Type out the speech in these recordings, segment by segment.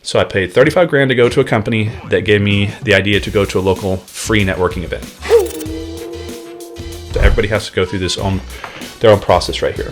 So I paid 35 grand to go to a company that gave me the idea to go to a local free networking event. So everybody has to go through their own process right here.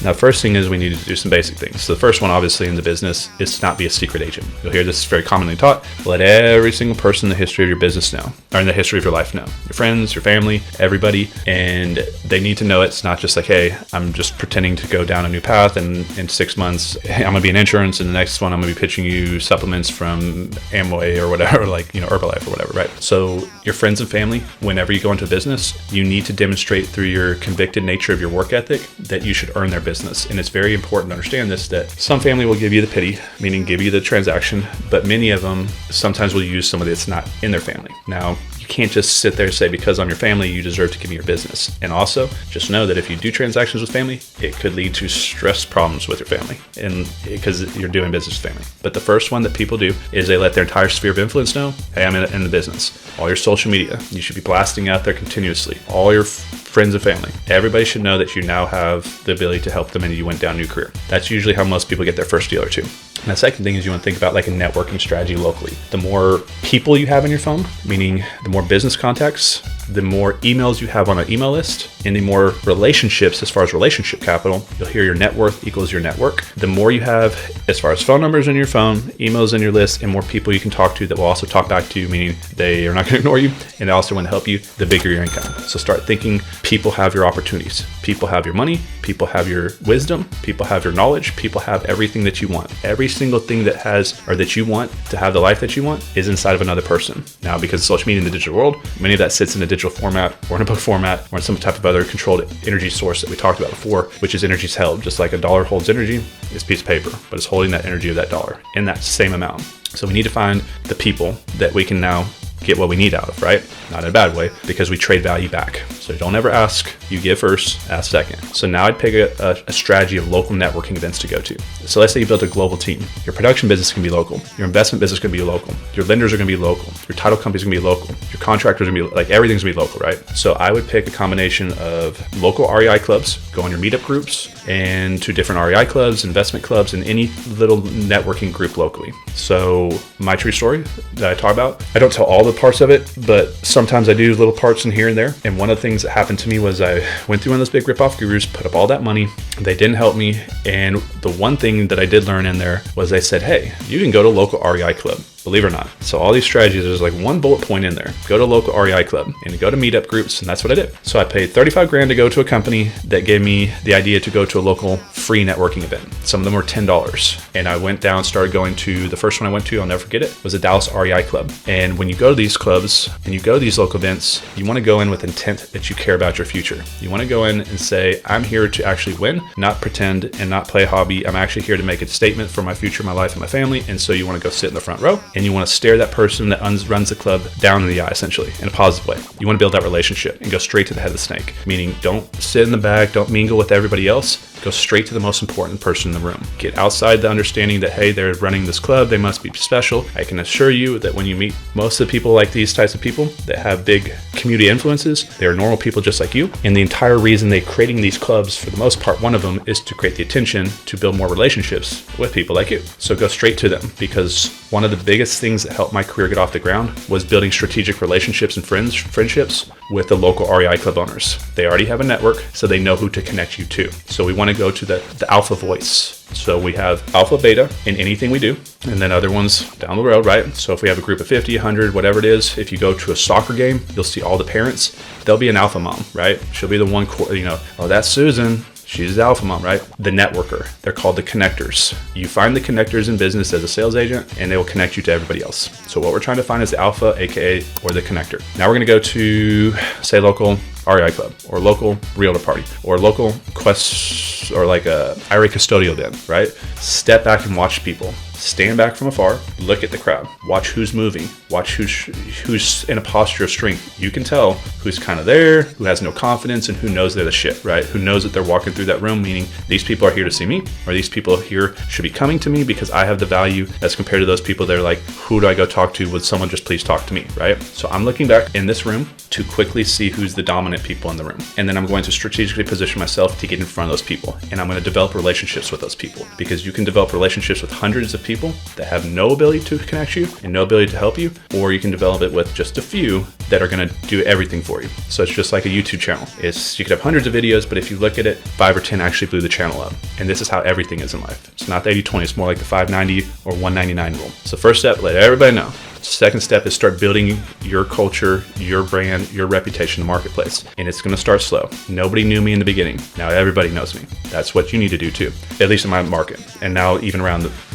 Now, first thing is we need to do some basic things. So the first one, obviously, in the business is to not be a secret agent. You'll hear this very commonly taught. Let every single person in the history of your business know, or in the history of your life know. Your friends, your family, everybody. And they need to know it's not just like, hey, I'm just pretending to go down a new path, and in 6 months, I'm going to be in insurance, and the next one, I'm going to be pitching you supplements from Amway or whatever, like, Herbalife or whatever, right? So your friends and family, whenever you go into business, you need to demonstrate through your convicted nature of your work ethic that you should earn their business. And it's very important to understand this, that some family will give you the pity, meaning give you the transaction, but many of them sometimes will use somebody that's not in their family. Now, you can't just sit there and say, because I'm your family, you deserve to give me your business. And also, just know that if you do transactions with family, it could lead to stress problems with your family, and because you're doing business with family. But the first one that people do is they let their entire sphere of influence know, hey, I'm in the business. All your social media, you should be blasting out there continuously. All your friends and family, everybody should know that you now have the ability to help them and you went down a new career. That's usually how most people get their first deal or two. And the second thing is you want to think about like a networking strategy locally. The more people you have in your phone, meaning the more business contacts, the more emails you have on an email list, and the more relationships as far as relationship capital, you'll hear your net worth equals your network. The more you have as far as phone numbers in your phone, emails in your list, and more people you can talk to that will also talk back to you, meaning they are not going to ignore you and they also want to help you, the bigger your income. So start thinking people have your opportunities. People have your money. People have your wisdom. People have your knowledge. People have everything that you want. Every single thing that has, or that you want to have the life that you want, is inside of another person. Now, because of social media in the digital world, many of that sits in a digital format or in a book format or in some type of other controlled energy source that we talked about before, which is energy's held. Just like a dollar holds energy, it's a piece of paper, but it's holding that energy of that dollar in that same amount. So we need to find the people that we can now get what we need out of, right? Not in a bad way, because we trade value back. So don't ever ask, you give first, ask second. So now I'd pick a strategy of local networking events to go to. So let's say you built a global team. Your production business can be local. Your investment business can be local. Your lenders are going to be local. Your title companies are going to be local. Your contractors are going to be, like, everything's going to be local, right? So I would pick a combination of local REI clubs, go on your meetup groups, and to different REI clubs, investment clubs, and any little networking group locally. So my true story that I talk about, I don't tell all the parts of it, but sometimes I do little parts in here and there. And one of the things that happened to me was I went through one of those big ripoff gurus, put up all that money. They didn't help me. And the one thing that I did learn in there was they said, hey, you can go to a local REI club. Believe it or not. So all these strategies, there's like one bullet point in there. Go to a local REI club and go to meetup groups. And that's what I did. So I paid 35 grand to go to a company that gave me the idea to go to a local free networking event. Some of them were $10. And I went down, started going to, the first one I went to, I'll never forget it, was a Dallas REI club. And when you go to these clubs and you go to these local events, you want to go in with intent that you care about your future. You want to go in and say, I'm here to actually win, not pretend and not play a hobby. I'm actually here to make a statement for my future, my life, and my family. And so you want to go sit in the front row and you want to stare that person that runs the club down in the eye, essentially, in a positive way. You want to build that relationship and go straight to the head of the snake, meaning don't sit in the back, don't mingle with everybody else. Go straight to the most important person in the room. Get outside the understanding that, hey, they're running this club, they must be special. I can assure you that when you meet most of the people like these types of people that have big community influences, they're normal people just like you. And the entire reason they're creating these clubs, for the most part, one of them is to create the attention to build more relationships with people like you. So go straight to them, because one of the biggest things that helped my career get off the ground was building strategic relationships and friendships with the local REI club owners. They already have a network, so they know who to connect you to. So we want to go to the alpha voice. So we have alpha, beta in anything we do, and then other ones down the road, right? So if we have a group of 50, 100, whatever it is, if you go to a soccer game, you'll see all the parents. They'll be an alpha mom, right? She'll be the one, oh, that's Susan. She's the alpha mom, right? The networker. They're called the connectors. You find the connectors in business as a sales agent, and they will connect you to everybody else. So what we're trying to find is the alpha, aka, or the connector. Now we're going to go to, say, local REI club, or local realtor party, or local quest, or like a IRA custodial event, right? Step back and watch people. Stand back from afar, look at the crowd, watch who's moving, watch who's in a posture of strength. You can tell who's kind of there, who has no confidence, and who knows they're the shit, right? Who knows that they're walking through that room, meaning these people are here to see me, or these people here should be coming to me because I have the value as compared to those people that are like, who do I go talk to? Would someone just please talk to me, right? So I'm looking back in this room to quickly see who's the dominant people in the room. And then I'm going to strategically position myself to get in front of those people. And I'm going to develop relationships with those people, because you can develop relationships with hundreds of people that have no ability to connect you and no ability to help you, or you can develop it with just a few that are going to do everything for you. So it's just like a YouTube channel. You could have hundreds of videos, but if you look at it, 5 or 10 actually blew the channel up. And this is how everything is in life. It's not the 80-20, it's more like the 590 or 199 rule. So first step, let everybody know. Second step is start building your culture, your brand, your reputation in the marketplace. And it's going to start slow. Nobody knew me in the beginning. Now everybody knows me. That's what you need to do too, at least in my market. And now even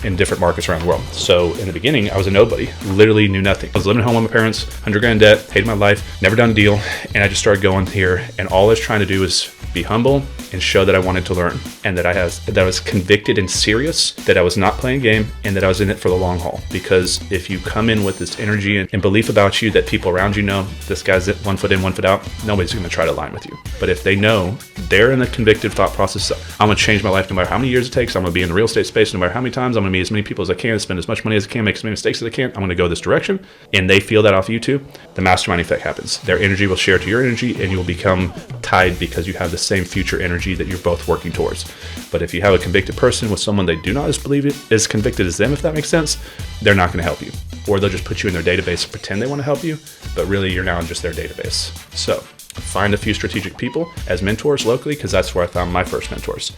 in different markets around the world. So in the beginning, I was a nobody, literally knew nothing. I was living at home with my parents, 100 grand debt, hated my life, never done a deal. And I just started going here. And all I was trying to do was be humble and show that I wanted to learn, and that I was convicted and serious, that I was not playing a game, and that I was in it for the long haul. Because if you come in with this energy and belief about you that people around you know, this guy's 1 foot in, 1 foot out, nobody's going to try to align with you. But if they know, they're in the convicted thought process, I'm going to change my life no matter how many years it takes, I'm going to be in the real estate space no matter how many times, I'm going to meet as many people as I can, spend as much money as I can, make as many mistakes as I can, I'm going to go this direction, and they feel that off you too, the mastermind effect happens. Their energy will share to your energy, and you will become tied because you have the same future energy that you're both working towards. But if you have a convicted person with someone they do not believe as convicted as them, if that makes sense, they're not going to help you. Or they'll just put you in their database and pretend they want to help you, but really you're now in just their database. So find a few strategic people as mentors locally, because that's where I found my first mentors.